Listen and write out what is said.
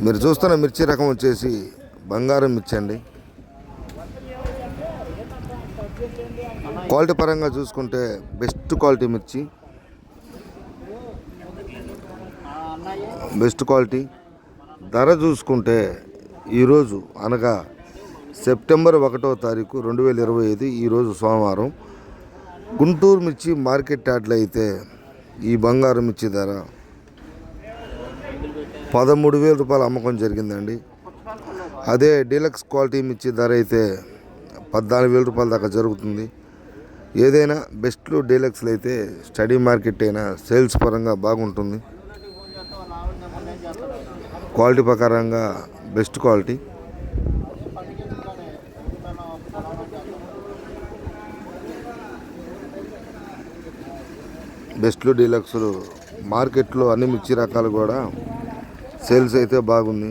మీరు చూస్తున్న మిర్చి రకం వచ్చేసి బంగారం మిర్చి అండి. క్వాలిటీ పరంగా చూసుకుంటే బెస్ట్ క్వాలిటీ మిర్చి, బెస్ట్ క్వాలిటీ. ధర చూసుకుంటే ఈరోజు అనగా సెప్టెంబర్ 1వ తారీఖు 2025 ఈరోజు సోమవారం గుంటూరు మిర్చి మార్కెట్ యార్డ్లో అయితే ఈ బంగారం మిర్చి ధర 13,000 రూపాయలు అమ్మకం జరిగిందండి. అదే డీలక్స్ క్వాలిటీ మిర్చి ధర అయితే 14,000 రూపాయల దాకా జరుగుతుంది. ఏదైనా బెస్ట్లు డీలక్స్లు అయితే స్టడీ మార్కెట్ అయినా సేల్స్ పరంగా బాగుంటుంది. క్వాలిటీ ప్రకారంగా బెస్ట్ క్వాలిటీ. బెస్ట్లు డీలక్స్లు మార్కెట్లో అన్ని మిర్చి రకాలు కూడా సేల్స్ అయితే బాగుంది.